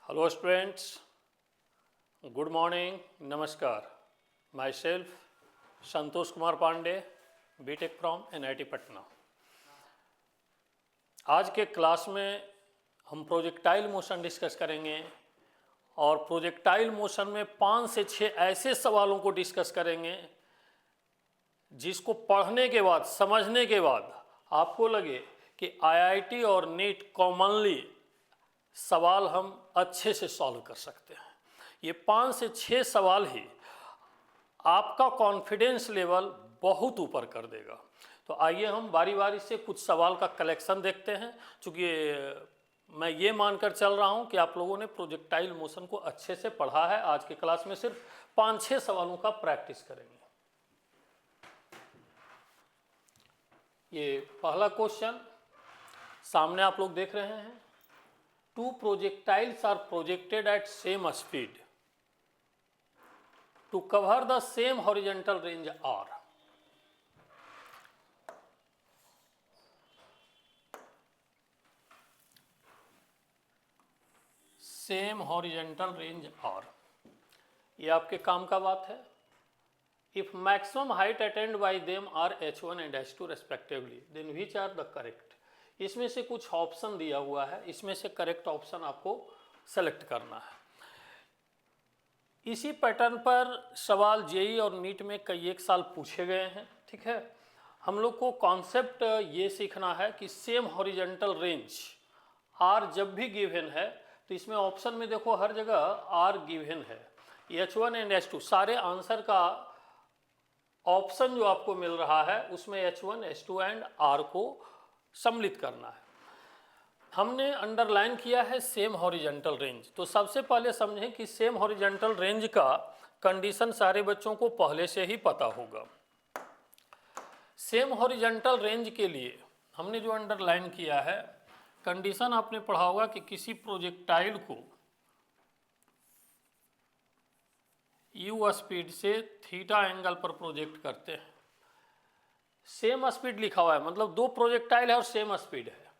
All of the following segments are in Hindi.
Hello students, good morning, namaskar. Myself Santosh Kumar Pandey, BTech from NIT Patna. आज के क्लास में हम प्रोजेक्टाइल मोशन डिस्कस करेंगे और प्रोजेक्टाइल मोशन में 5 से 6 ऐसे सवालों को डिस्कस करेंगे जिसको पढ़ने के बाद, समझने के बाद आपको लगे कि IIT और नीट कॉमनली सवाल हम अच्छे से सॉल्व कर सकते हैं। ये 5 से 6 सवाल ही आपका कॉन्फिडेंस लेवल बहुत ऊपर कर देगा। तो आइए हम बारी बारी से कुछ सवाल का कलेक्शन देखते हैं। चूँकि मैं ये मानकर चल रहा हूँ कि आप लोगों ने प्रोजेक्टाइल मोशन को अच्छे से पढ़ा है। आज के क्लास में सिर्फ 5-6 सवालों का प्रैक्टिस करेंगे। ये पहला क्वेश्चन सामने आप लोग देख रहे हैं। Two projectiles are projected at same speed to cover the same horizontal range R. Same horizontal range R. ये आपके काम का बात है। If maximum height attained by them are h1 and h2 respectively, then which are the correct? इसमें से कुछ ऑप्शन दिया हुआ है, इसमें से करेक्ट ऑप्शन आपको सेलेक्ट करना है। इसी पैटर्न पर सवाल जेई और नीट में कई एक साल पूछे गए हैं। ठीक है, हम लोग को कॉन्सेप्ट ये सीखना है कि सेम हॉरिजॉन्टल रेंज आर जब भी गिवन है तो इसमें ऑप्शन में देखो हर जगह आर गिवन है। h1 एंड h2 सारे आंसर का ऑप्शन जो आपको मिल रहा है उसमें h1, h2 एंड आर को सम्मिलित करना है। हमने अंडरलाइन किया है सेम हॉरिजॉन्टल रेंज। तो सबसे पहले समझें कि सेम हॉरिजॉन्टल रेंज का कंडीशन सारे बच्चों को पहले से ही पता होगा। सेम हॉरिजॉन्टल रेंज के लिए हमने जो अंडरलाइन किया है, कंडीशन आपने पढ़ा होगा कि किसी प्रोजेक्टाइल को u स्पीड से थीटा एंगल पर प्रोजेक्ट करते हैं। सेम स्पीड लिखा हुआ है, मतलब दो प्रोजेक्टाइल है और सेम स्पीड है।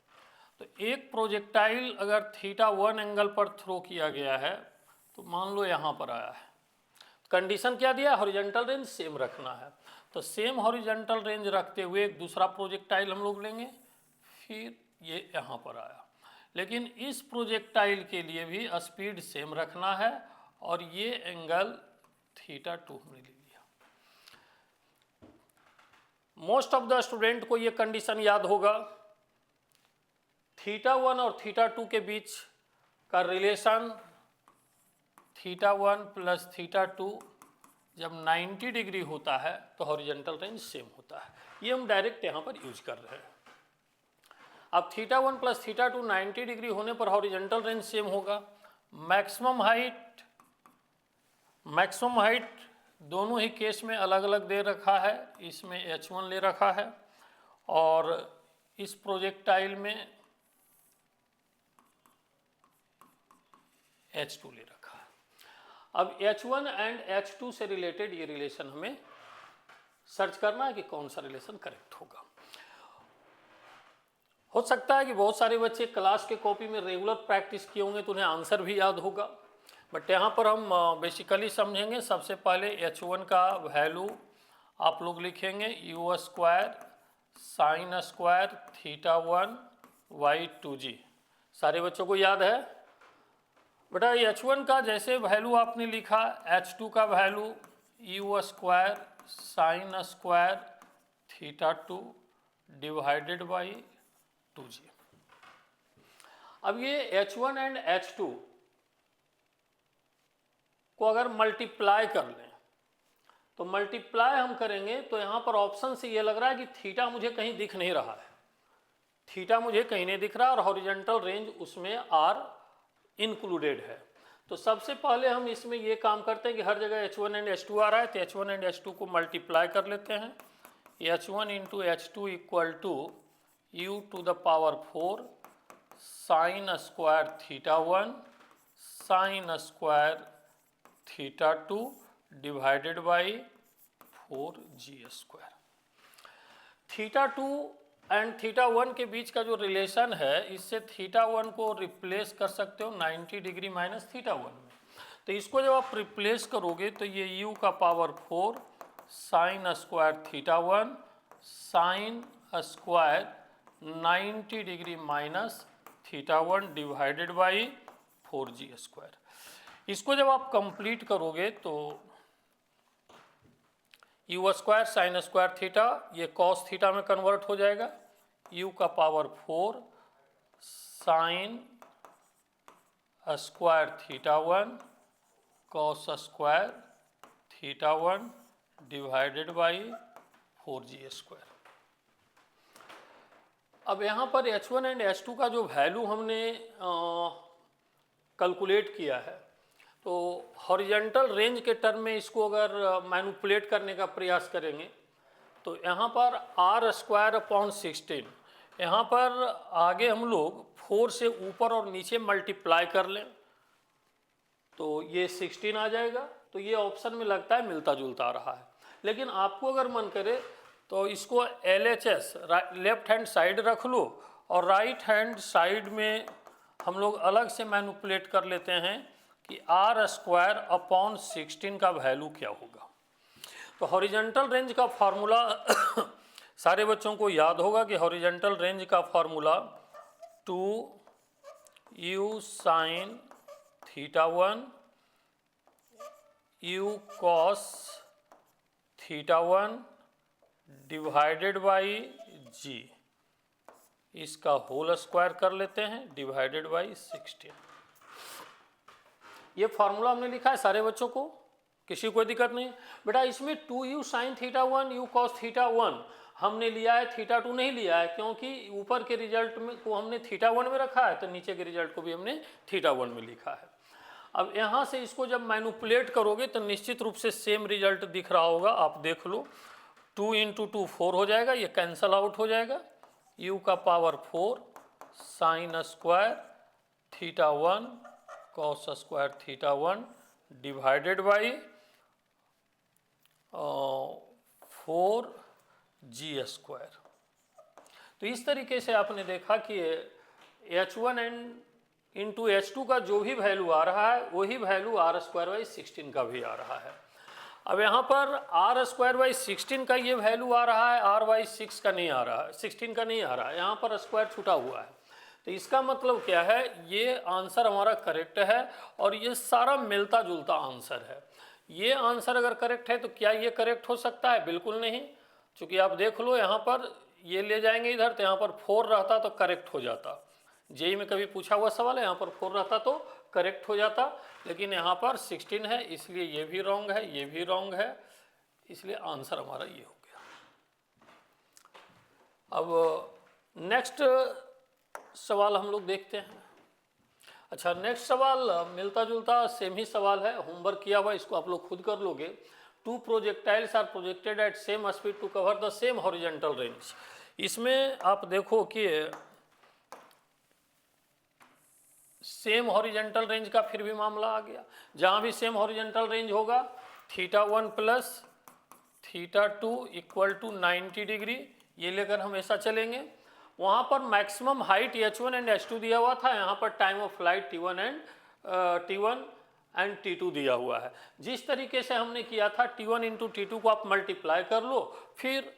तो एक प्रोजेक्टाइल अगर θ1 एंगल पर थ्रो किया गया है तो मान लो यहाँ पर आया है, कंडीशन क्या दिया? हॉरिजॉन्टल रेंज सेम रखना है। तो सेम हॉरिजॉन्टल रेंज रखते हुए एक दूसरा प्रोजेक्टाइल हम लोग लेंगे, फिर ये यहाँ पर आया। लेकिन इस प्रोजेक्टाइल के लिए भी स्पीड सेम रखना है और ये एंगल θ2 हमने ले लिया। मोस्ट ऑफ द स्टूडेंट को ये कंडीशन याद होगा। θ1 और θ2 के बीच का रिलेशन θ1 प्लस θ2 जब 90 डिग्री होता है तो हॉरिजॉन्टल रेंज सेम होता है। ये हम डायरेक्ट यहाँ पर यूज कर रहे हैं। अब θ1 प्लस θ2 90 डिग्री होने पर हॉरिजॉन्टल रेंज सेम होगा। मैक्सिमम हाइट दोनों ही केस में अलग अलग दे रखा है। इसमें h1 ले रखा है और इस प्रोजेक्टाइल में h2 ले रखा है। अब h1 एंड h2 से रिलेटेड ये रिलेशन हमें सर्च करना है कि कौन सा रिलेशन करेक्ट होगा। हो सकता है कि बहुत सारे बच्चे क्लास के कॉपी में रेगुलर प्रैक्टिस किए होंगे तो उन्हें आंसर भी याद होगा, बट यहाँ पर हम बेसिकली समझेंगे। सबसे पहले h1 का वैल्यू आप लोग लिखेंगे u square sine square θ1 y2g। सारे बच्चों को याद है बेटा? h1 का जैसे वैल्यू आपने लिखा, h2 का value u square sine square θ2 divided by 2g। अब ये h1 एंड h2 को अगर मल्टीप्लाई कर लें तो मल्टीप्लाई हम करेंगे तो यहाँ पर ऑप्शन से ये लग रहा है कि थीटा मुझे कहीं दिख नहीं रहा है। थीटा मुझे कहीं नहीं दिख रहा और हॉरिजॉन्टल रेंज उसमें आर इंक्लूडेड है। तो सबसे पहले हम इसमें ये काम करते हैं कि हर जगह h1 एंड h2 आ रहा है तो h1 एंड h2 को मल्टीप्लाई कर लेते हैं। h1 into h2 equal to u to the power 4 sine square θ1 sine square θ2 divided by 4g square. θ2 and theta 1 के बीच का जो रिलेशन है, इससे थीटा 1 को रिप्लेस कर सकते हो 90 डिग्री माइनस थीटा 1 में। तो इसको जब आप रिप्लेस करोगे तो ये u का power 4 sine square theta 1 sine square 90 degree minus theta 1 divided by 4g square. इसको जब आप कंप्लीट करोगे तो u square sine square theta ये कॉस थीटा में कन्वर्ट हो जाएगा, u का power 4 sine square theta 1 cos square theta 1 divided by 4g square. अब यहाँ पर h1 एंड h2 का जो वैल्यू हमने कैलकुलेट किया है, तो हॉरिजेंटल रेंज के टर्म में इसको अगर मैनिपुलेट करने का प्रयास करेंगे तो यहाँ पर आर स्क्वायर अपॉन 16, यहाँ पर आगे हम लोग 4 से ऊपर और नीचे मल्टीप्लाई कर लें तो ये 16 आ जाएगा। तो ये ऑप्शन में लगता है मिलता जुलता आ रहा है, लेकिन आपको अगर मन करे तो इसको LHS लेफ्ट हैंड साइड रख लो और राइट हैंड साइड में हम लोग अलग से मैनिपुलेट कर लेते हैं कि आर स्क्वायर अपॉन 16 का वैल्यू क्या होगा। तो हॉरिजेंटल रेंज का फार्मूला सारे बच्चों को याद होगा कि हॉरिजेंटल रेंज का formula 2u sine theta 1 u cos theta 1 divided by g, इसका होल स्क्वायर कर लेते हैं डिवाइडेड बाई 16। ये फार्मूला हमने लिखा है सारे बच्चों को, किसी कोई दिक्कत नहीं बेटा। इसमें 2u sine theta 1 u cos theta 1 हमने लिया है, थीटा 2 नहीं लिया है, क्योंकि ऊपर के रिजल्ट में को हमने थीटा 1 में रखा है तो नीचे के रिजल्ट को भी हमने थीटा 1 में लिखा है। अब यहाँ से इसको जब मैनिपुलेट करोगे तो निश्चित रूप से सेम रिजल्ट दिख रहा होगा, आप देख लो 2 इंटू 2 4 हो जाएगा, ये कैंसल आउट हो जाएगा, u का power 4 sine square theta 1 cos square theta 1 divided by 4g square. तो इस तरीके से आपने देखा कि h1 एंड इंटू h2 का जो भी वैल्यू आ रहा है वही वैल्यू आर स्क्वायर बाई 16 का भी आ रहा है। अब यहाँ पर आर स्क्वायर बाई 16 का ये वैल्यू आ रहा है, आर बाई 6 का नहीं आ रहा है, 16 का नहीं आ रहा है, यहाँ पर स्क्वायर छूटा हुआ है। तो इसका मतलब क्या है, ये आंसर हमारा करेक्ट है और ये सारा मिलता जुलता आंसर है। ये आंसर अगर करेक्ट है तो क्या ये करेक्ट हो सकता है? बिल्कुल नहीं, क्योंकि आप देख लो यहाँ पर ये ले जाएंगे इधर तो यहाँ पर 4 रहता तो करेक्ट हो जाता। जेई में कभी पूछा हुआ सवाल है, यहाँ पर 4 रहता तो करेक्ट हो जाता, लेकिन यहाँ पर 16 है इसलिए ये भी रॉन्ग है, ये भी रॉन्ग है, इसलिए आंसर हमारा ये हो गया। अब नेक्स्ट सवाल हम लोग देखते हैं। अच्छा, नेक्स्ट सवाल मिलता जुलता सेम ही सवाल है, होमवर्क किया हुआ, इसको आप लोग खुद कर लोगे। 2 projectiles are projected at same speed to cover the same horizontal range. इसमें आप देखो कि सेम हॉरिजॉन्टल रेंज का फिर भी मामला आ गया। जहां भी सेम हॉरिजॉन्टल रेंज होगा theta 1 plus theta 2 equal to 90 degree, ये लेकर हमेशा चलेंगे। वहाँ पर maximum height h1 and h2 दिया हुआ था, यहाँ पर time of flight t1 and t2 दिया हुआ है। जिस तरीके से हमने किया था t1 इंटू t2 को आप मल्टीप्लाई कर लो, फिर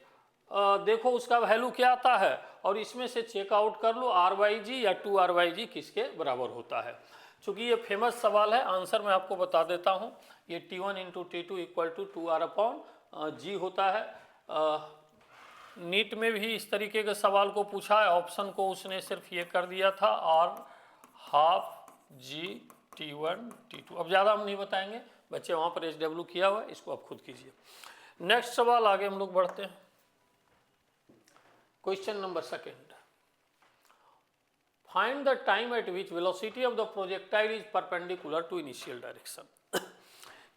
देखो उसका वैल्यू क्या आता है और इसमें से चेकआउट कर लो r/g या 2r/g किसके बराबर होता है। चूँकि ये फेमस सवाल है, आंसर मैं आपको बता देता हूँ। ये t1 into t2 equal to 2r/g होता है। नीट में भी इस तरीके के सवाल को पूछा है, ऑप्शन को उसने सिर्फ ये कर दिया था r/g t1 t2। अब ज़्यादा हम नहीं बताएंगे, बच्चे वहाँ पर SW किया हुआ है, इसको आप खुद कीजिए। नेक्स्ट सवाल आगे हम लोग बढ़ते हैं। Question number 2, find the time at which velocity of the projectile is perpendicular to initial direction.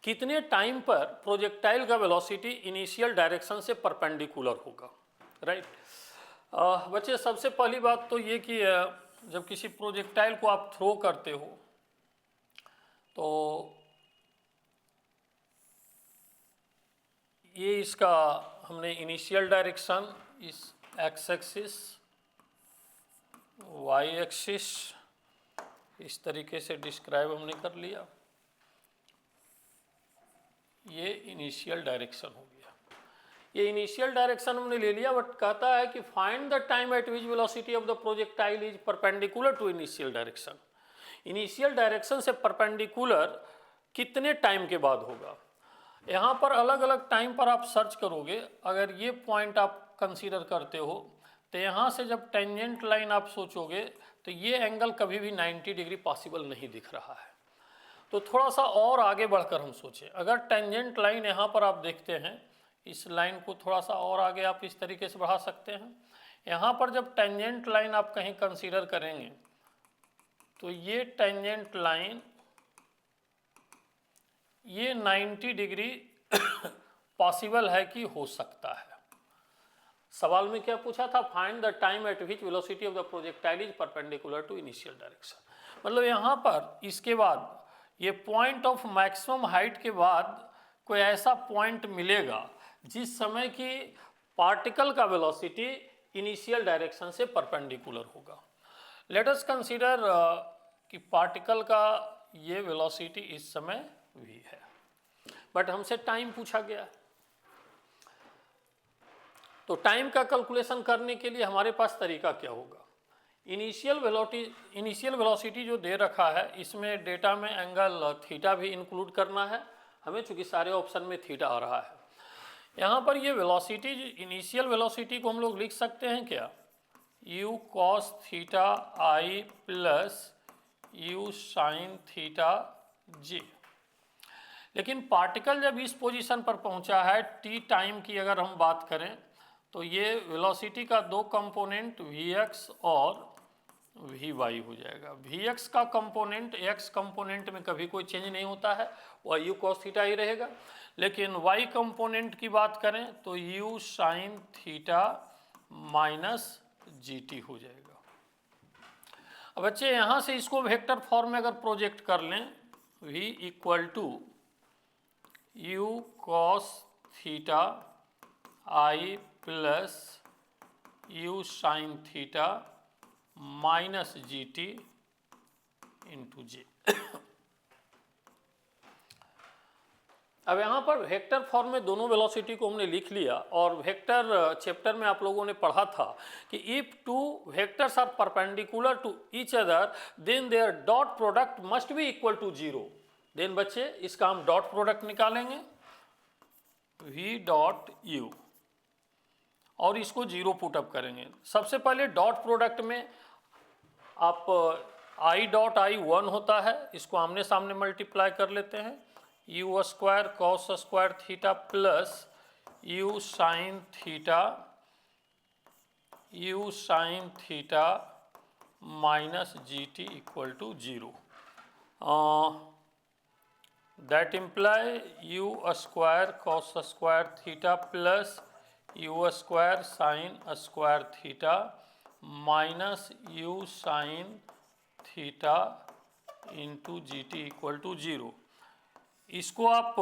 कितने टाइम पर प्रोजेक्टाइल का वेलोसिटी इनिशियल डायरेक्शन से परपेंडिकुलर होगा, राइट। बच्चे सबसे पहली बात तो ये कि जब किसी प्रोजेक्टाइल को आप थ्रो करते हो तो ये इसका हमने इनिशियल डायरेक्शन, इस एक्स एक्सिस, वाई एक्सिस, इस तरीके से डिस्क्राइब हमने कर लिया। ये इनिशियल डायरेक्शन हो गया। ये इनिशियल डायरेक्शन हमने ले लिया, बट कहता है कि find the time at which velocity of the projectile is perpendicular to initial direction. Initial direction से परपेंडिकुलर कितने टाइम के बाद होगा। यहाँ पर अलग अलग टाइम पर आप सर्च करोगे, अगर ये पॉइंट आप कंसीडर करते हो तो यहाँ से जब टेंजेंट लाइन आप सोचोगे तो ये एंगल कभी भी 90 डिग्री पॉसिबल नहीं दिख रहा है। तो थोड़ा सा और आगे बढ़कर हम सोचें, अगर टेंजेंट लाइन यहाँ पर आप देखते हैं, इस लाइन को थोड़ा सा और आगे आप इस तरीके से बढ़ा सकते हैं। यहाँ पर जब टेंजेंट लाइन आप कहीं कंसीडर करेंगे तो ये टेंजेंट लाइन ये 90 डिग्री पॉसिबल है कि हो सकता है। सवाल में क्या पूछा था, find the time at which velocity of the projectile is perpendicular to initial direction. मतलब यहाँ पर इसके बाद ये पॉइंट ऑफ मैक्सिमम हाइट के बाद कोई ऐसा पॉइंट मिलेगा जिस समय की पार्टिकल का वेलोसिटी इनिशियल डायरेक्शन से परपेंडिकुलर होगा। लेट अस कंसीडर कि पार्टिकल का ये वेलोसिटी इस समय v है, बट हमसे टाइम पूछा गया। तो टाइम का कैलकुलेशन करने के लिए हमारे पास तरीका क्या होगा। इनिशियल वेलोसिटी जो दे रखा है, इसमें डेटा में एंगल थीटा भी इंक्लूड करना है हमें, चूंकि सारे ऑप्शन में थीटा आ रहा है। यहाँ पर ये वेलोसिटी, इनिशियल वेलोसिटी को हम लोग लिख सकते हैं क्या, u cos theta i plus u sin theta j। लेकिन पार्टिकल जब इस पोजीशन पर पहुंचा है, t टाइम की अगर हम बात करें तो ये वेलोसिटी का दो कंपोनेंट vx और vy हो जाएगा। vx का कंपोनेंट x कंपोनेंट में कभी कोई चेंज नहीं होता है, वह u cos थीटा ही रहेगा। लेकिन y कंपोनेंट की बात करें तो u sin theta minus gt हो जाएगा। अब बच्चे यहाँ से इसको वेक्टर फॉर्म में अगर प्रोजेक्ट कर लें, v equal to u cos theta i plus u sin theta minus gt into j. अब यहाँ पर वेक्टर फॉर्म में दोनों वेलोसिटी को हमने लिख लिया, और वेक्टर चैप्टर में आप लोगों ने पढ़ा था कि if two vectors are perpendicular to each other then their dot product must be equal to zero. Then बच्चे इसका हम डॉट प्रोडक्ट निकालेंगे v डॉट u और इसको जीरो पुटअप करेंगे। सबसे पहले डॉट प्रोडक्ट में आप i डॉट i 1 होता है, इसको आमने सामने मल्टीप्लाई कर लेते हैं, u square cos square theta plus u sine theta minus gt equal to zero. That imply u square cos square theta plus u square sine square theta minus u sine theta into gt equal to zero. इसको आप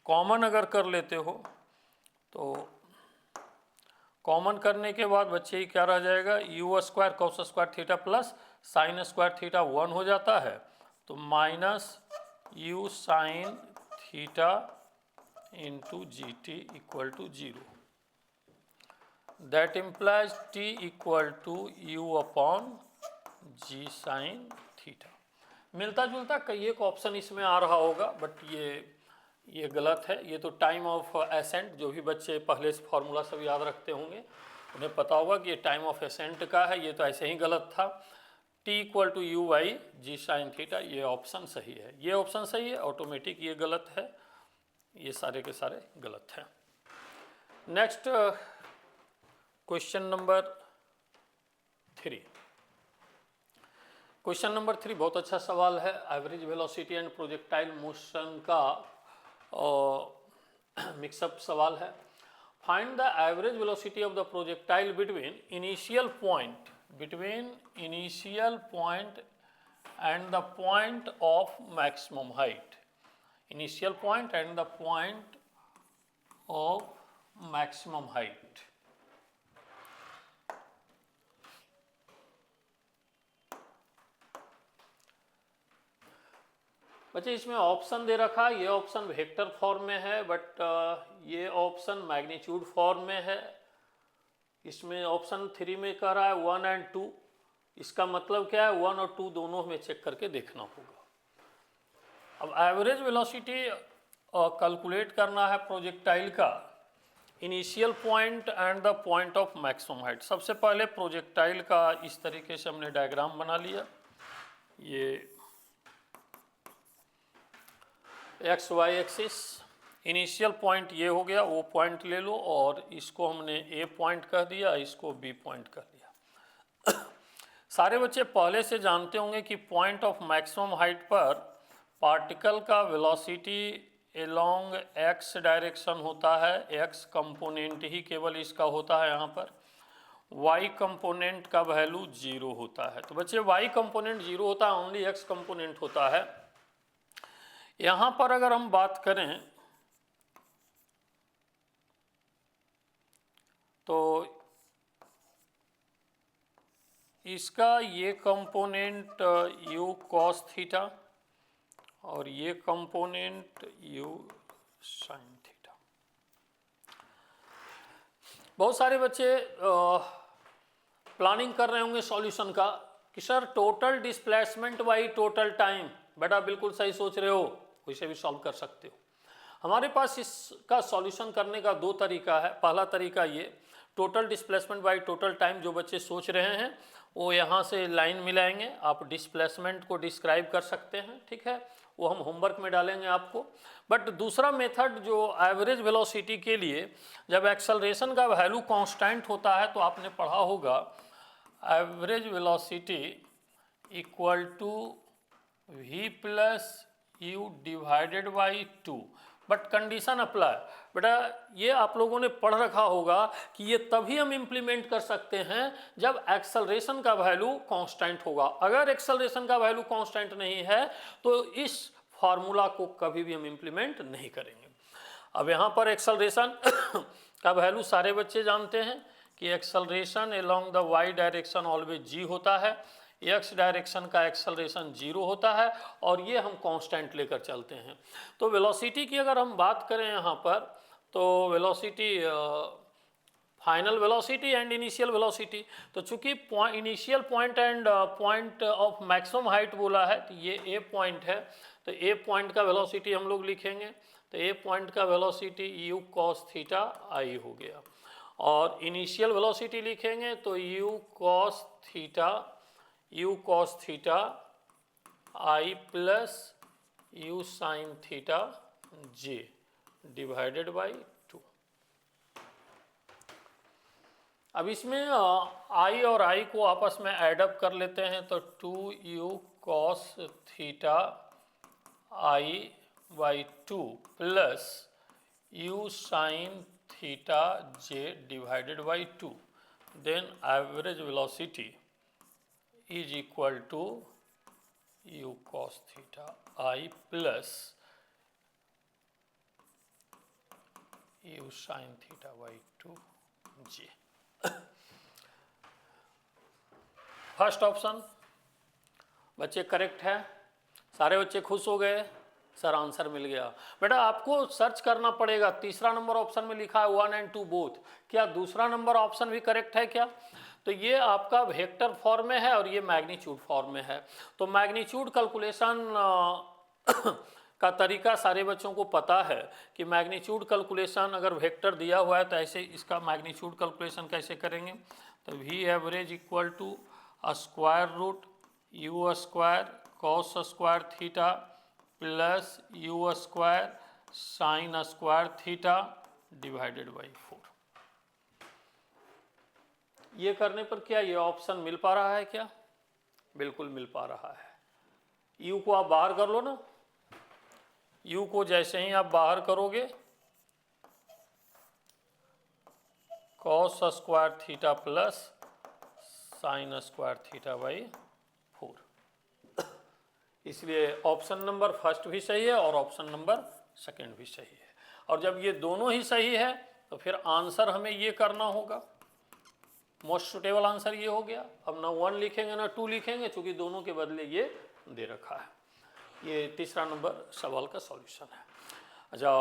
कॉमन अगर कर लेते हो तो कॉमन करने के बाद बच्चे ही क्या रह जाएगा, u square cos square theta plus sine square theta 1 हो जाता है, तो minus u sine theta into gt equal to zero. That implies t equal to u upon g sine theta. मिलता जुलता कई एक ऑप्शन इसमें आ रहा होगा, बट ये गलत है। ये तो टाइम ऑफ एसेंट, जो भी बच्चे पहले से फार्मूला सब याद रखते होंगे उन्हें पता होगा कि ये टाइम ऑफ एसेंट का है, ये तो ऐसे ही गलत था। t equal to u by g sine theta, ये ऑप्शन सही है, ये ऑप्शन सही है। ऑटोमेटिक ये गलत है, ये सारे के सारे गलत हैं। Next question number 3। Question number 3 बहुत अच्छा सवाल है। Average velocity and projectile motion का मिक्सअप सवाल है। Find the average velocity of the projectile between initial point and the point of maximum height. Initial point and the point of maximum height. बच्चे इसमें ऑप्शन दे रखा है, ये ऑप्शन वेक्टर फॉर्म में है, बट ये ऑप्शन मैग्नीट्यूड फॉर्म में है। इसमें ऑप्शन 3 में कह रहा है 1 और 2। इसका मतलब क्या है, 1 और 2 दोनों हमें चेक करके देखना होगा। अब एवरेज वेलोसिटी कैलकुलेट करना है प्रोजेक्टाइल का, initial point and the point of maximum height. सबसे पहले प्रोजेक्टाइल का इस तरीके से हमने डायग्राम बना लिया। ये x y axis, initial point ये हो गया, वो पॉइंट ले लो और इसको हमने ए पॉइंट कह दिया, इसको बी पॉइंट कह दिया। सारे बच्चे पहले से जानते होंगे कि पॉइंट ऑफ मैक्सिमम हाइट पर पार्टिकल का वेलोसिटी एलोंग एक्स डायरेक्शन होता है। एक्स कंपोनेंट ही केवल इसका होता है यहाँ पर, वाई कंपोनेंट का वैल्यू 0 होता है। तो बच्चे वाई कंपोनेंट 0 होता है, ओनली एक्स कंपोनेंट होता है। यहाँ पर अगर हम बात करें तो इसका ये कंपोनेंट u cos थीटा और ये कंपोनेंट u sin थीटा। बहुत सारे बच्चे प्लानिंग कर रहे होंगे सॉल्यूशन का कि sir total displacement by total time. बेटा बिल्कुल सही सोच रहे हो, इसे भी सॉल्व कर सकते हो। हमारे पास इसका सॉल्यूशन करने का 2 तरीका है। पहला तरीका ये, total displacement by total time. जो बच्चे सोच रहे हैं वो यहाँ से लाइन मिलाएंगे, आप डिस्प्लेसमेंट को डिस्क्राइब कर सकते हैं, ठीक है, वो हम होमवर्क में डालेंगे आपको। बट दूसरा मेथड जो एवरेज वेलोसिटी के लिए, जब एक्सेलरेशन का वैल्यू कांस्टेंट होता है तो आपने पढ़ा होगा average velocity equal to v plus u divided by 2, but condition apply. बेटा ये आप लोगों ने पढ़ रखा होगा कि ये तभी हम इम्प्लीमेंट कर सकते हैं जब एक्सेलरेशन का वैल्यू कांस्टेंट होगा। अगर एक्सेलरेशन का वैल्यू कांस्टेंट नहीं है तो इस फार्मूला को कभी भी हम इम्प्लीमेंट नहीं करेंगे। अब यहाँ पर एक्सेलरेशन का वैल्यू सारे बच्चे जानते हैं कि acceleration along the y direction always g होता है, एक्स डायरेक्शन का एक्सेलरेशन 0 होता है और ये हम कांस्टेंट लेकर चलते हैं। तो वेलोसिटी की अगर हम बात करें यहाँ पर, तो velocity final velocity and initial velocity, तो चूंकि initial point and point of maximum height बोला है, तो ये ए पॉइंट है, तो ए पॉइंट का वेलोसिटी हम लोग लिखेंगे, तो ए पॉइंट का वेलोसिटी यू कॉस थीटा आई हो गया। और इनिशियल वेलोसिटी लिखेंगे तो you cos theta I plus u sine theta j divided by 2। अब इसमें आई और आई को आपस में एडअप कर लेते हैं, तो 2u cos theta i by 2 plus u sine theta j divided by 2। Then average velocity is equal to u cos theta I plus u sin theta by 2j। First option बच्चे करेक्ट है, सारे बच्चे खुश हो गए, सर आंसर मिल गया। बेटा आपको सर्च करना पड़ेगा, तीसरा नंबर ऑप्शन में लिखा है 1 और 2 बोथ, क्या दूसरा नंबर ऑप्शन भी करेक्ट है क्या? तो ये आपका वेक्टर फॉर्म में है और ये मैग्नीट्यूड फॉर्म में है। तो मैग्नीट्यूड कैलकुलेशन का तरीका सारे बच्चों को पता है कि मैग्नीट्यूड कैलकुलेशन अगर वेक्टर दिया हुआ है तो ऐसे इसका मैग्नीट्यूड कैलकुलेशन कैसे करेंगे। तो v average equal to square root u square cos square theta plus u square sine square theta divided by 4। ये करने पर क्या ये ऑप्शन मिल पा रहा है क्या? बिल्कुल मिल पा रहा है। u को आप बाहर कर लो ना, u को जैसे ही आप बाहर करोगे cos square theta plus sine square theta by 4। इसलिए ऑप्शन नंबर फर्स्ट भी सही है और ऑप्शन नंबर सेकंड भी सही है। और जब ये दोनों ही सही है तो फिर आंसर हमें ये करना होगा, मोस्ट सुटेबल आंसर ये हो गया। अब ना 1 लिखेंगे ना 2 लिखेंगे, चूंकि दोनों के बदले ये दे रखा है। ये तीसरा नंबर सवाल का सॉल्यूशन है। अच्छा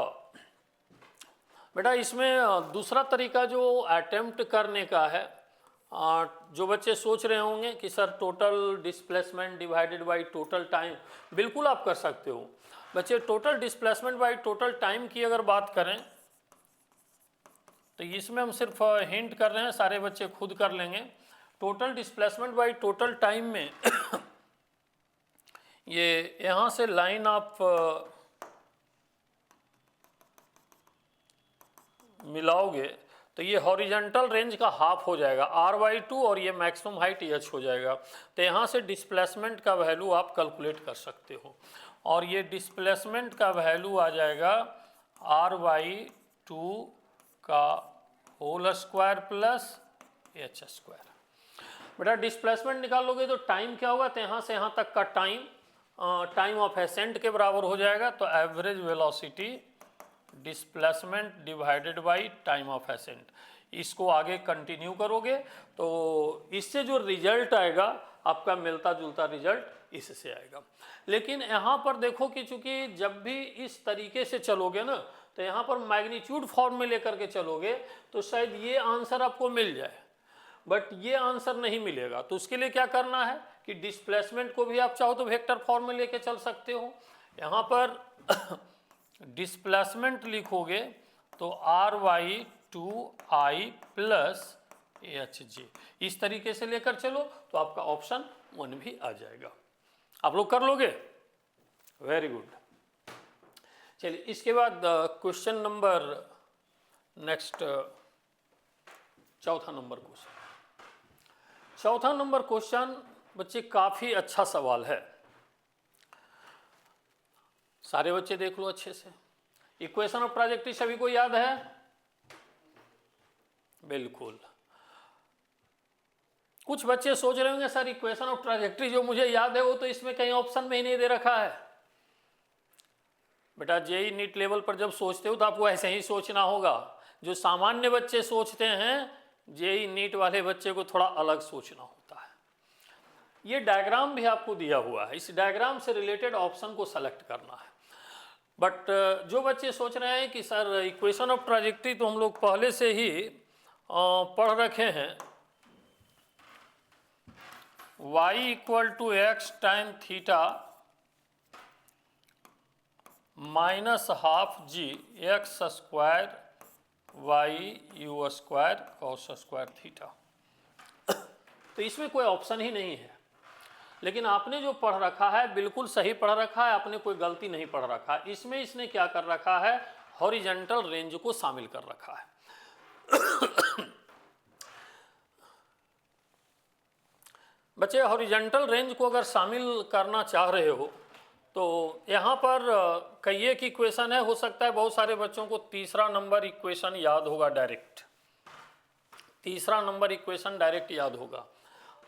बेटा, इसमें दूसरा तरीका जो अटेम्प्ट करने का है, जो बच्चे सोच रहे होंगे कि sir total displacement divided by total time, बिल्कुल आप कर सकते हो बच्चे। Total displacement by total time की अगर बात करें तो इसमें हम सिर्फ हिंट कर रहे हैं, सारे बच्चे खुद कर लेंगे। Total displacement by total time में ये यहाँ से लाइन आप मिलाओगे तो ये हॉरिजेंटल रेंज का हाफ हो जाएगा r/2 और ये मैक्सिमम हाइट h हो जाएगा। तो यहाँ से डिस्प्लेसमेंट का वैल्यू आप कैलकुलेट कर सकते हो और ये डिस्प्लेसमेंट का वैल्यू आ जाएगा r/2 का whole square plus h square. बेटा डिस्प्लेसमेंट निकालोगे तो टाइम क्या होगा, तो यहाँ से यहाँ तक का टाइम ऑफ एसेंट के बराबर हो जाएगा। तो average velocity displacement divided by time of accent, इसको आगे कंटिन्यू करोगे तो इससे जो रिजल्ट आएगा आपका मिलता जुलता रिजल्ट इससे आएगा। लेकिन यहाँ पर देखो कि चूंकि जब भी इस तरीके से चलोगे ना, तो यहाँ पर मैग्नीट्यूड फॉर्म में लेकर के चलोगे तो शायद ये आंसर आपको मिल जाए, बट ये आंसर नहीं मिलेगा। तो उसके लिए क्या करना है कि डिस्प्लेसमेंट को भी आप चाहो तो वेक्टर फॉर्म में लेके चल सकते हो। यहाँ पर डिस्प्लेसमेंट लिखोगे तो r/2i प्लस hg, इस तरीके से लेकर चलो तो आपका ऑप्शन 1 भी आ जाएगा। आप लोग कर लोगे, वेरी गुड। चलिए इसके बाद क्वेश्चन नंबर नेक्स्ट, चौथा नंबर क्वेश्चन बच्चे काफी अच्छा सवाल है, सारे बच्चे देख लो अच्छे से। इक्वेशन ऑफ ट्राजेक्टरी सभी को याद है? बिल्कुल। कुछ बच्चे सोच रहे होंगे सर इक्वेशन ऑफ ट्राजेक्टरी जो मुझे याद है वो तो इसमें कहीं ऑप्शन में ही नहीं दे रखा है। बेटा जेईई नीट लेवल पर जब सोचते हो तो आपको ऐसे ही सोचना होगा। जो सामान्य बच्चे सोचते हैं, जेईई नीट वाले बच्चे को थोड़ा अलग सोचना होता है। ये डायग्राम भी आपको दिया हुआ है, इस डायग्राम से रिलेटेड ऑप्शन को सेलेक्ट करना है। बट जो बच्चे सोच रहे हैं कि सर इक्वेशन ऑफ ट्राजेक्टरी तो हम लोग पहले से ही पढ़ रखे हैं, y = x tan theta minus half g x square y u square cos square theta, तो इसमें कोई ऑप्शन ही नहीं है। लेकिन आपने जो पढ़ रखा है बिल्कुल सही पढ़ रखा है, आपने कोई गलती नहीं पढ़ रखा है। इसमें इसने क्या कर रखा है, हॉरिजेंटल रेंज को शामिल कर रखा है। बच्चे हॉरिजेंटल रेंज को अगर शामिल करना चाह रहे हो तो यहाँ पर कई एक इक्वेशन है, हो सकता है बहुत सारे बच्चों को तीसरा नंबर इक्वेशन याद होगा डायरेक्ट, तीसरा नंबर इक्वेशन डायरेक्ट याद होगा।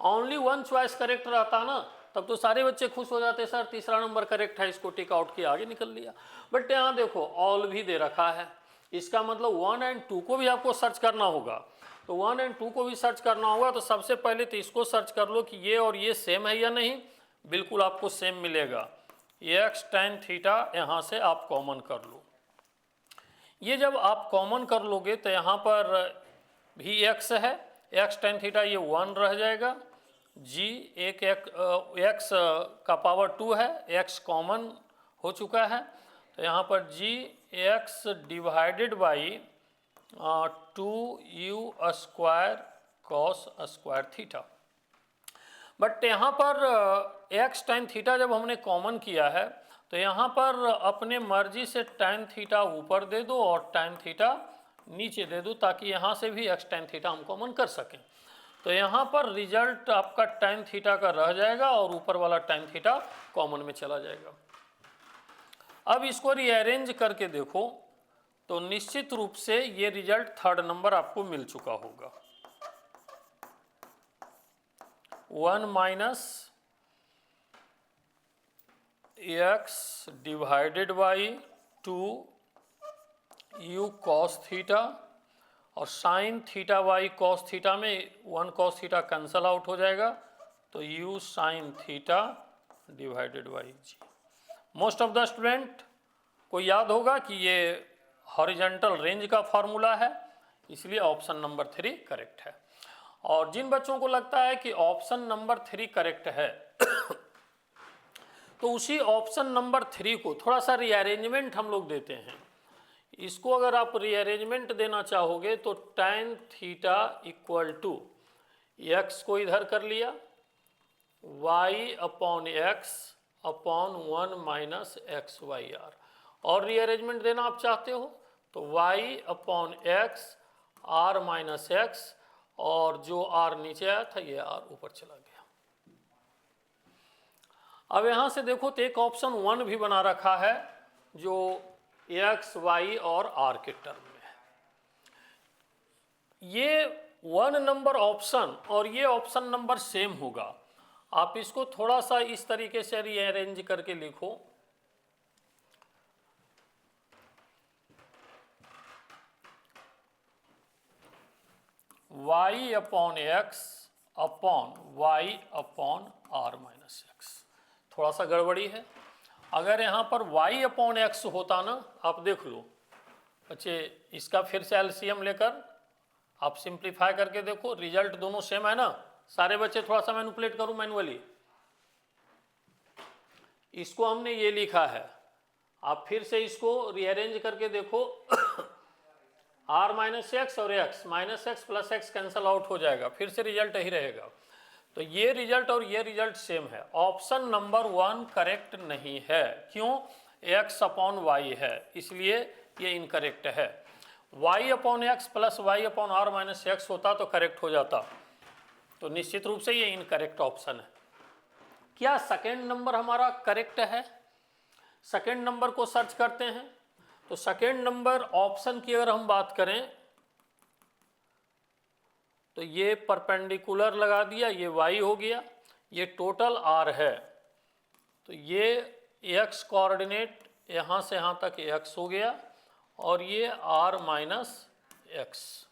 ओनली वन चॉइस करेक्ट रहता ना तब तो सारे बच्चे खुश हो जाते, सर तीसरा नंबर करेक्ट है, इसको टिक आउट किया आगे निकल लिया। बट यहाँ देखो ऑल भी दे रखा है, इसका मतलब 1 और 2 को भी आपको सर्च करना होगा। तो 1 और 2 को भी सर्च करना होगा तो सबसे पहले तो इसको सर्च कर लो कि ये और ये सेम है या नहीं। बिल्कुल आपको सेम मिलेगा, x tan थीटा यहाँ से आप कॉमन कर लो। ये जब आप कॉमन कर लोगे तो यहाँ पर भी x है, x tan थीटा ये 1 रह जाएगा, g एक x का पावर 2 है, x कॉमन हो चुका है तो यहाँ पर g x divided by 2u square cos square theta. But यहाँ पर x tan थीटा जब हमने कॉमन किया है तो यहाँ पर अपने मर्जी से tan थीटा ऊपर दे दो और tan थीटा नीचे दे दो ताकि यहाँ से भी x tan थीटा हम कॉमन कर सकें। तो यहाँ पर रिजल्ट आपका tan थीटा का रह जाएगा और ऊपर वाला tan थीटा कॉमन में चला जाएगा। अब इसको रीअरेंज करके देखो तो निश्चित रूप से ये रिजल्ट थर्ड नंबर आपको मिल चुका होगा, 1 minus x divided by 2u cos theta और sine theta by cos theta में 1 cos थीटा कैंसल आउट हो जाएगा तो u sine theta divided by g। Most of the student को याद होगा कि ये हॉरिजॉन्टल रेंज का फॉर्मूला है, इसलिए ऑप्शन नंबर 3 करेक्ट है। और जिन बच्चों को लगता है कि ऑप्शन नंबर 3 करेक्ट है तो उसी ऑप्शन नंबर 3 को थोड़ा सा रीअरेंजमेंट हम लोग देते हैं। इसको अगर आप रीअरेंजमेंट देना चाहोगे तो tan theta equal to x को इधर कर लिया, y upon x upon 1 minus x y r, और रीअरेंजमेंट देना आप चाहते हो तो y upon x r minus x, और जो r नीचे आया था ये r ऊपर चला गया। अब यहाँ से देखो तो एक ऑप्शन 1 भी बना रखा है जो x, y और r के टर्म में है। ये 1 नंबर ऑप्शन और ये ऑप्शन नंबर सेम होगा। आप इसको थोड़ा सा इस तरीके से रीअरेंज करके लिखो, y upon x upon y upon r minus x. थोड़ा सा गड़बड़ी है। अगर यहाँ पर y अपॉन एक्स होता ना, आप देख लो बच्चे, इसका फिर से एलसीएम लेकर आप सिंप्लीफाई करके देखो, रिजल्ट दोनों सेम है ना। सारे बच्चे थोड़ा सा मैनिपुलेट करूँ मैनुअली। इसको हमने ये लिखा है, आप फिर से इसको रीअरेंज करके देखो r माइनस एक्स और x minus x plus x cancel out हो जाएगा, फिर से रिजल्ट यही रहेगा। तो ये रिजल्ट और ये रिजल्ट सेम है। ऑप्शन नंबर 1 करेक्ट नहीं है। क्यों? x अपॉन वाई है, इसलिए ये इनकरेक्ट है। y upon x plus y upon r minus x होता तो करेक्ट हो जाता, तो निश्चित रूप से ये इनकरेक्ट ऑप्शन है। क्या सेकेंड नंबर हमारा करेक्ट है? सेकेंड नंबर को सर्च करते हैं। तो सेकेंड नंबर ऑप्शन की अगर हम बात करें तो ये परपेंडिकुलर लगा दिया, ये y हो गया, ये टोटल r है, तो ये x कोऑर्डिनेट यहाँ से यहाँ तक x हो गया, और ये r माइनस एक्स।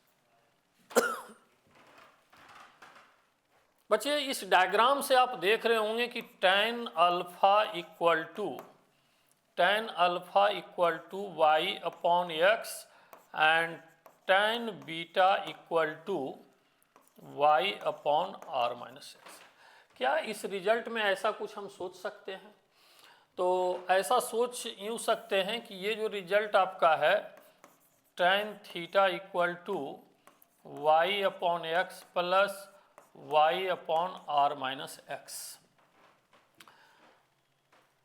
बच्चे इस डायग्राम से आप देख रहे होंगे कि tan alpha equal to y upon x and tan beta equal to y upon r minus x. क्या इस रिजल्ट में ऐसा कुछ हम सोच सकते हैं? तो ऐसा सोच यूँ सकते हैं कि ये जो रिजल्ट आपका है tan theta equal to y upon x plus y upon r minus x,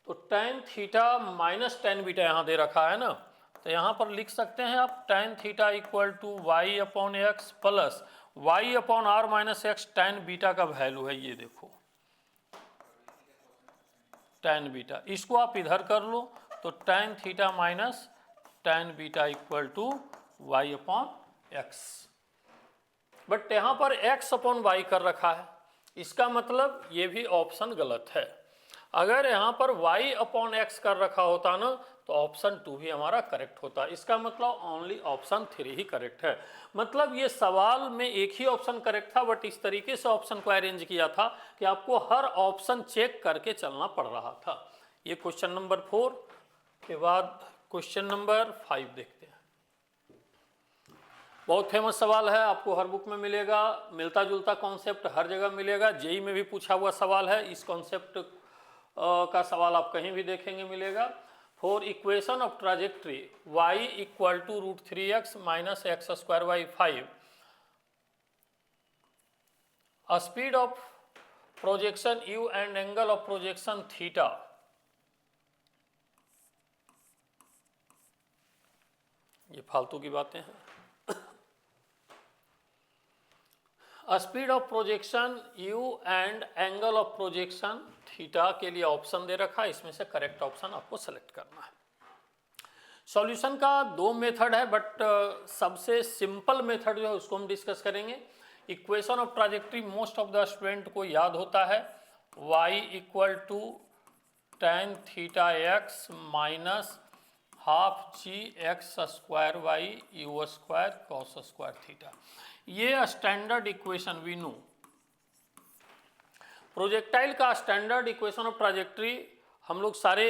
तो tan theta minus tan beta यहाँ दे रखा है ना, तो यहाँ पर लिख सकते हैं आप tan theta equal to y upon x plus y upon r minus x. tan beta का वैल्यू है, ये देखो tan बीटा, इसको आप इधर कर लो तो tan theta minus tan beta equal to y upon x. But यहाँ पर x अपॉन y कर रखा है, इसका मतलब ये भी ऑप्शन गलत है। अगर यहाँ पर y अपॉन एक्स कर रखा होता ना तो ऑप्शन 2 भी हमारा करेक्ट होता। इसका मतलब ओनली ऑप्शन 3 ही करेक्ट है। मतलब ये सवाल में एक ही ऑप्शन करेक्ट था, बट इस तरीके से ऑप्शन को अरेंज किया था कि आपको हर ऑप्शन चेक करके चलना पड़ रहा था। ये क्वेश्चन नंबर 4 के बाद क्वेश्चन नंबर 5 देखते हैं। बहुत फेमस सवाल है, आपको हर बुक में मिलेगा, मिलता जुलता कॉन्सेप्ट हर जगह मिलेगा। जेई में भी पूछा हुआ सवाल है, इस कॉन्सेप्ट का सवाल आप कहीं भी देखेंगे मिलेगा। For equation of trajectory y equal to √3x minus x square by 5, speed of projection u and angle of projection theta, ये फालतू की बातें हैं। Speed of projection u and angle of projection theta के लिए ऑप्शन दे रखा है, इसमें से करेक्ट ऑप्शन आपको सेलेक्ट करना है। सॉल्यूशन का 2 मेथड है, बट सबसे सिंपल मेथड जो है उसको हम डिस्कस करेंगे। Equation of trajectory most of the student को याद होता है, y equal to tan theta x minus half g x square by u square cos square theta. ये standard equation we know. Projectile का स्टैंडर्ड इक्वेशन ऑफ ट्राजेक्ट्री हम लोग सारे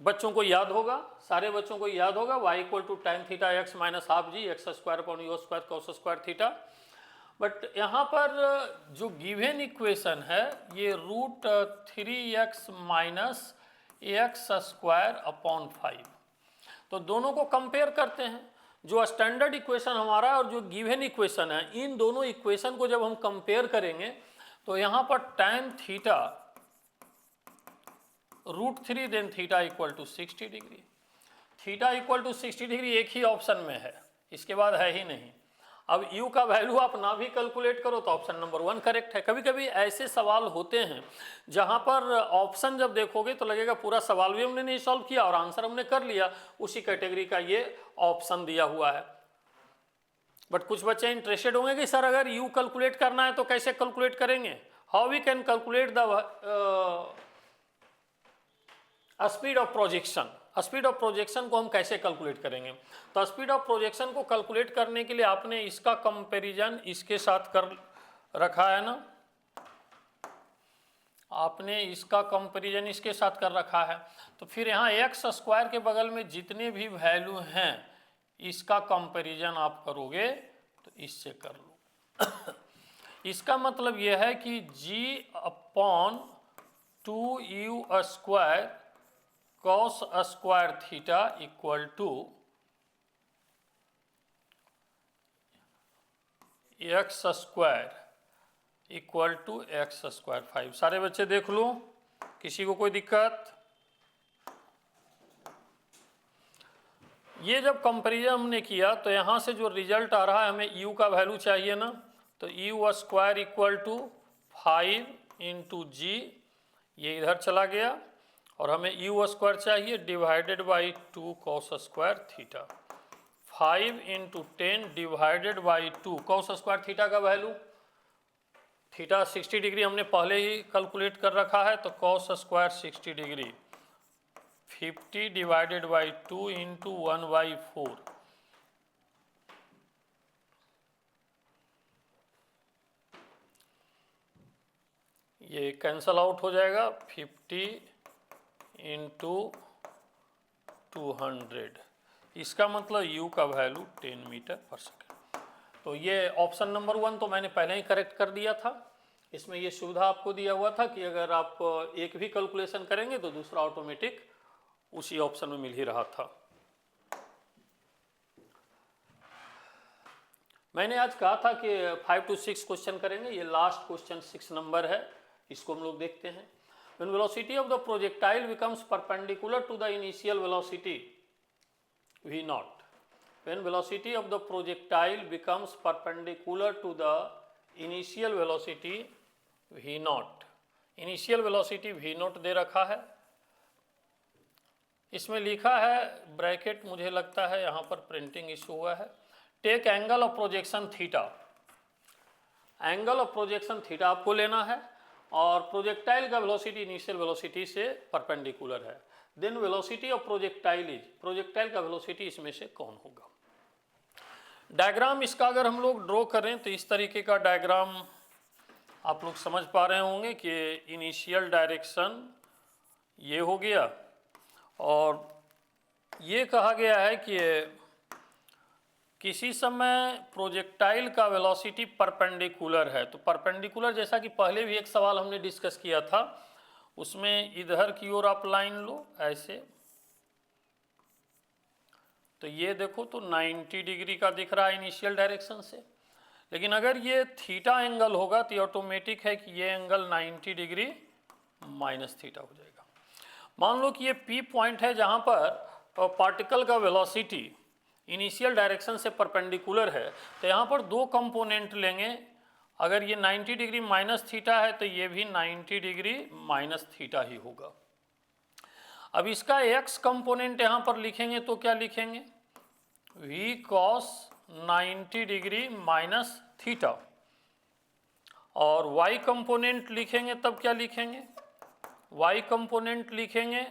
बच्चों को याद होगा, सारे बच्चों को याद होगा y equal to tan theta x minus half g x square upon u square cos square theta. But यहाँ पर जो गिवन इक्वेशन है ये √3x minus x square upon 5, तो दोनों को कंपेयर करते हैं। जो स्टैंडर्ड इक्वेशन हमारा और जो गिवन इक्वेशन है, इन दोनों इक्वेशन को जब हम कंपेयर करेंगे तो यहाँ पर tan theta √3 then theta equal to 60 degree, theta equal to 60 degree एक ही ऑप्शन में है, इसके बाद है ही नहीं। अब u का वैल्यू आप ना भी कैलकुलेट करो तो ऑप्शन नंबर 1 करेक्ट है। कभी कभी ऐसे सवाल होते हैं जहां पर ऑप्शन जब देखोगे तो लगेगा पूरा सवाल भी हमने नहीं सॉल्व किया और आंसर हमने कर लिया, उसी कैटेगरी का ये ऑप्शन दिया हुआ है। बट कुछ बच्चे इंटरेस्टेड होंगे कि सर अगर u कैलकुलेट करना है तो कैसे कैलकुलेट करेंगे, how we can calculate the speed of projection, speed of projection को हम कैसे कैलकुलेट करेंगे। तो स्पीड ऑफ प्रोजेक्शन को कैलकुलेट करने के लिए आपने इसका कंपैरिजन इसके साथ कर रखा है ना, आपने इसका कंपैरिजन इसके साथ कर रखा है। तो फिर यहाँ एक्स स्क्वायर के बगल में जितने भी वैल्यू हैं इसका कंपैरिजन आप करोगे तो इससे कर लो। इसका मतलब यह है कि g upon 2u square cos square theta equal to x square equal to x square 5। सारे बच्चे देख लो, किसी को कोई दिक्कत? ये जब कंपेरिजन हमने किया तो यहाँ से जो रिजल्ट आ रहा है, हमें u का वैल्यू चाहिए ना, तो u square equal to 5 into g, ये इधर चला गया और हमें u स्क्वायर चाहिए divided by 2 cos square theta, 5 into 10 divided by 2 cos square theta का वैल्यू, थीटा 60 डिग्री हमने पहले ही कैलकुलेट कर रखा है, तो cos square 60 degree 50 divided by 2 into 1/4, ये कैंसल आउट हो जाएगा 50 इंटू 200, इसका मतलब u का वैल्यू 10 मीटर पर सेकेंड। तो ये ऑप्शन नंबर 1 तो मैंने पहले ही करेक्ट कर दिया था। इसमें ये सुविधा आपको दिया हुआ था कि अगर आप एक भी कैलकुलेशन करेंगे तो दूसरा ऑटोमेटिक उसी ऑप्शन में मिल ही रहा था। मैंने आज कहा था कि 5 to 6 क्वेश्चन करेंगे, ये लास्ट क्वेश्चन 6 नंबर है, इसको हम लोग देखते हैं। When velocity of the projectile becomes perpendicular to the initial velocity v naught, when velocity of the projectile becomes perpendicular to the initial velocity v naught, initial velocity v naught दे रखा है, इसमें लिखा है ब्रैकेट, मुझे लगता है यहाँ पर प्रिंटिंग इशू हुआ है, take angle of projection theta, angle of projection theta आपको लेना है और प्रोजेक्टाइल का वेलोसिटी इनिशियल वेलोसिटी से परपेंडिकुलर है। Then velocity of projectile is, projectile का वेलोसिटी इसमें से कौन होगा। डायग्राम इसका अगर हम लोग ड्रॉ करें तो इस तरीके का डायग्राम आप लोग समझ पा रहे होंगे कि इनिशियल डायरेक्शन ये हो गया और ये कहा गया है कि किसी समय प्रोजेक्टाइल का वेलोसिटी परपेंडिकुलर है। तो परपेंडिकुलर जैसा कि पहले भी एक सवाल हमने डिस्कस किया था, उसमें इधर की ओर आप लाइन लो ऐसे, तो ये देखो तो 90 डिग्री का दिख रहा है इनिशियल डायरेक्शन से, लेकिन अगर ये थीटा एंगल होगा तो ऑटोमेटिक है कि ये एंगल 90 डिग्री माइनस थीटा हो जाएगा। मान लो कि ये P पॉइंट है जहाँ पर पार्टिकल का वेलोसिटी इनिशियल डायरेक्शन से परपेंडिकुलर है, तो यहाँ पर दो कंपोनेंट लेंगे। अगर ये 90 डिग्री माइनस थीटा है तो ये भी 90 डिग्री माइनस थीटा ही होगा। अब इसका x कंपोनेंट यहाँ पर लिखेंगे तो क्या लिखेंगे, v cos 90 degree minus theta, और y कंपोनेंट लिखेंगे तब क्या लिखेंगे, y कंपोनेंट लिखेंगे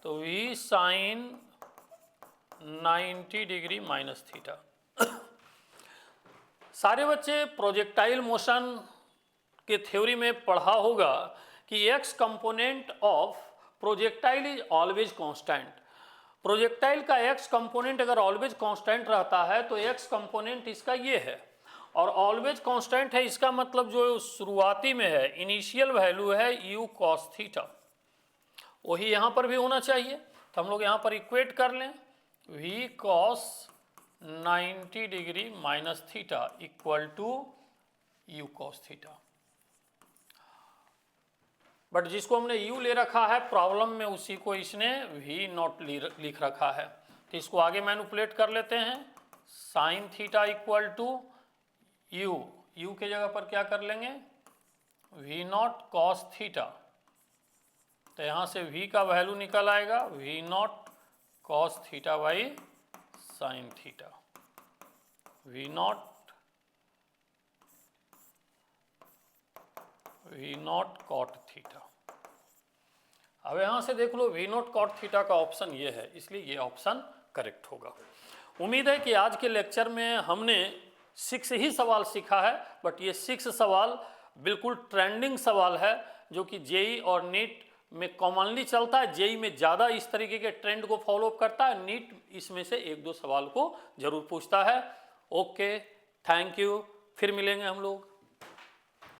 तो v sine 90 degree minus theta. सारे बच्चे प्रोजेक्टाइल मोशन के थ्योरी में पढ़ा होगा कि x component of projectile is always constant. Projectile का x कंपोनेंट अगर ऑलवेज कांस्टेंट रहता है तो x कंपोनेंट इसका ये है, और ऑलवेज कांस्टेंट है इसका मतलब जो शुरुआती में है इनिशियल वैल्यू है u cos थीटा, वही यहाँ पर भी होना चाहिए। तो हम लोग यहाँ पर इक्वेट कर लें v cos 90 degree minus theta equal to u cos theta. But जिसको हमने u ले रखा है प्रॉब्लम में उसी को इसने v नॉट लिख रखा है, तो इसको आगे मैनिपुलेट कर लेते हैं। Sine theta equal to u के जगह पर क्या कर लेंगे v नॉट कॉस थीटा, तो यहाँ से v का वैल्यू निकल आएगा v not cos theta by sine theta, v not caught theta. अब यहाँ से देख लो v नॉट कॉट थीटा का ऑप्शन ये है, इसलिए ये ऑप्शन करेक्ट होगा। उम्मीद है कि आज के लेक्चर में हमने 6 ही सवाल सीखा है, बट ये 6 सवाल बिल्कुल ट्रेंडिंग सवाल है जो कि जेई और नीट में कॉमनली चलता है। जेई में ज़्यादा इस तरीके के ट्रेंड को फॉलो अप करता है, नीट इसमें से 1-2 सवाल को जरूर पूछता है। ओके, थैंक यू, फिर मिलेंगे हम लोग।